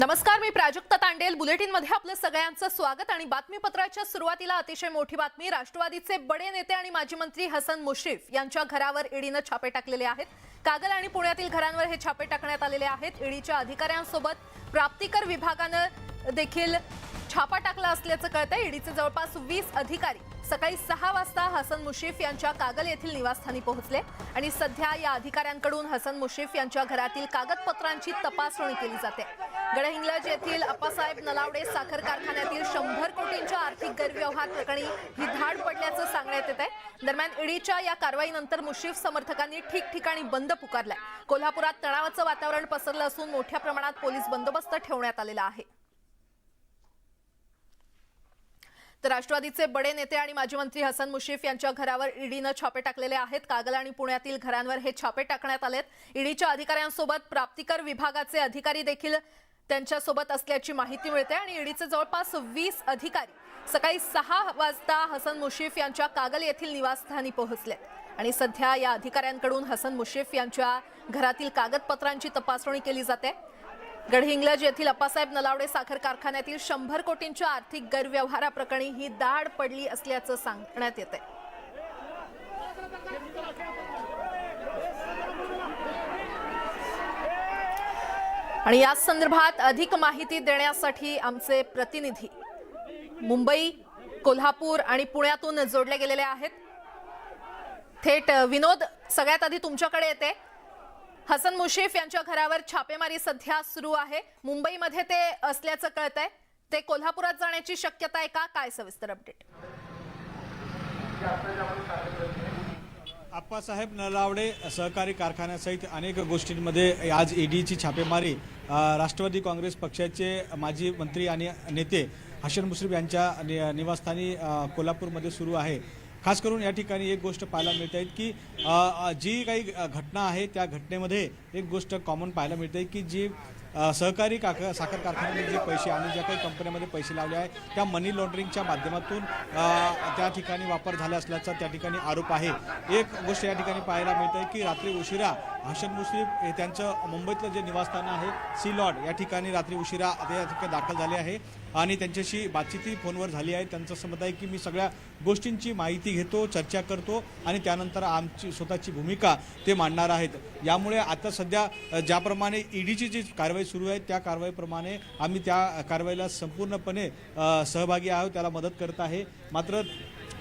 नमस्कार, मी प्राजक्ता तांडेल. बुलेटिनमध्ये आपलं सगळ्यांचं स्वागत. आणि बातमीपत्राच्या सुरुवातीला अतिशय मोठी बातमी. राष्ट्रवादीचे बडे नेते आणि माजी मंत्री हसन मुश्रीफ यांच्या घरावर ईडीने छापे टाकलेले आहेत. कागल आणि पुण्यातील घरांवर हे छापे टाकण्यात आलेले आहेत. ईडीच्या अधिकाऱ्यांसोबत प्राप्तिकर विभागाने देखील छापा टाकला असल्याचं कळतंय. ईडीचे जवळपास 20 अधिकारी सकाळी 6 वाजता हसन मुश्रीफ यांच्या कागल येथील निवासस्थानी पोहोचले आणि सध्या या अधिकाऱ्यांकडून हसन मुश्रीफ यांच्या घरातील कागदपत्रांची तपासणी केली जाते. गडहिंग्लज येथील अप्पासाहेब नलावडे साखर कारखान्यातील 100 कोटींच्या आर्थिक गैरव्यवहार प्रकरणी ही धाड पडल्याचं सांगण्यात येत आहे. दरम्यान ईडीच्या या कारवाईनंतर मुश्रीफ समर्थकांनी ठिकठिकाणी बंद पुकारलाय. कोल्हापुरात तणावाचं वातावरण पसरलं असून मोठ्या प्रमाणात पोलीस बंदोबस्त ठेवण्यात आलेला आहे. तर राष्ट्रवादीचे बडे नेते आणि माजी मंत्री हसन मुश्रीफ यांच्या घरावर ईडीने छापे टाकलेले आहेत. कागल आणि पुण्यातील घरांवर हे छापे टाकण्यात आलेत. ईडीच्या अधिकाऱ्यांसोबत प्राप्तिकर विभागाचे अधिकारी देखील त्यांच्यासोबत असल्याची माहिती मिळते आणि ईडीचे जवळपास 20 अधिकारी सकाळी 6 वाजता हसन मुश्रीफ यांच्या कागल येथील निवासस्थानी पोहोचलेत आणि सध्या या अधिकाऱ्यांकडून हसन मुश्रीफ यांच्या घरातील कागदपत्रांची तपासणी केली जाते. गडहिंग्लज येथील अप्पासाहेब नलावडे साखर कारखान्यातील 100 कोटींच्या आर्थिक गैरव्यवहाराप्रकरणी ही दाढ पडली असल्याचं सांगण्यात येते. आणि या संदर्भात अधिक माहिती देण्यासाठी आमचे प्रतिनिधी मुंबई, कोल्हापूर आणि पुण्यातून जोडले गेलेले आहेत. थेट विनोद, सगळ्यात आधी तुमच्याकडे येते. हसन मुश्रीफ यांच्या घरावर छापेमारी सध्या सुरू आहे. मुंबईमध्ये ते असल्याचं कळतंय. ते कोल्हापुरात जाण्याची शक्यता आहे का? काय सविस्तर अपडेट? अप्पासाहेब नलावडे सहकारी कारखान्यासहित अनेक गोष्टींमध्ये आज ईडीची छापेमारी राष्ट्रवादी काँग्रेस पक्षाचे माजी मंत्री आणि नेते हसन मुश्रीफ यांच्या निवासस्थानी कोल्हापूरमध्ये सुरू आहे. खास करून या ठिकाणी एक गोष्ट पाहायला मिळते आहे की जी काही घटना आहे त्या घटनेमध्ये एक गोष्ट कॉमन पाहायला मिळते की जी सहकारी साखर कारखान्यामध्ये जे पैसे आणि ज्या काही कंपन्यांमध्ये पैसे लावले आहे त्या मनी लॉन्ड्रिंगच्या माध्यमातून त्या ठिकाणी वापर झाला असल्याचा त्या ठिकाणी आरोप आहे. एक गोष्ट या ठिकाणी पाहायला मिळते की रात्री उशिरा हसन मुश्रीफ हे त्यांचं मुंबईतलं जे निवासस्थान आहे सी लॉड या ठिकाणी रात्री उशिरा ते या ठिकाणी दाखल झाले आहे आणि त्यांच्याशी बातचीतही फोनवर झाली आहे. त्यांचं समज आहे की मी सगळ्या गोष्टींची माहिती घेतो, चर्चा करतो आणि त्यानंतर आमची स्वतःची भूमिका ते मांडणार आहेत. यामुळे आता सध्या ज्याप्रमाणे ईडीची जी कारवाई सुरू आहे त्या कारवाईप्रमाणे आम्ही त्या कारवाईला संपूर्णपणे सहभागी आहोत, त्याला मदत करत आहे. मात्र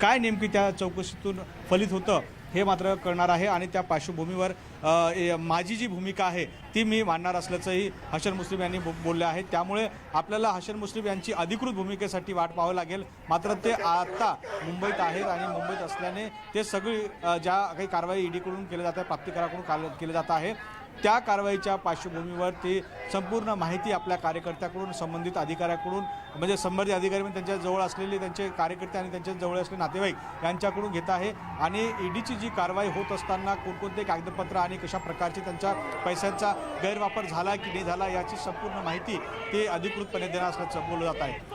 काय नेमकी त्या चौकशीतून फलित होतं हे मात्र कळणार आहे आणि त्या पार्श्वभूमीवर माझी जी भूमिका आहे ती मी मांडणार असल्याचंही हसन मुश्रीफ यांनी बोलले आहेत. त्यामुळे आपल्याला हसन मुश्रीफ यांची अधिकृत भूमिकेसाठी वाट पाहावी लागेल. मात्र ते आता मुंबईत आहेत आणि मुंबईत असल्याने ते सगळी ज्या काही कारवाई ईडीकडून केली जात आहे, प्राप्तिकराकडून केली जात आहे, त्या कारवाईच्या पार्श्वभूमीवर ते संपूर्ण माहिती आपल्या कार्यकर्त्याकडून, संबंधित अधिकाऱ्याकडून, म्हणजे संबंधित अधिकारी म्हणजे त्यांच्या जवळ असलेले त्यांचे कार्यकर्ते आणि त्यांच्या जवळ असलेले नातेवाईक यांच्याकडून घेत आहे. आणि ईडीची जी कारवाई होत असताना कोणकोणते कागदपत्र आणि कशा प्रकारचे त्यांच्या पैशांचा गैरवापर झाला की नाही झाला याची संपूर्ण माहिती ते अधिकृतपणे देणार असल्याचं बोललं जात आहे.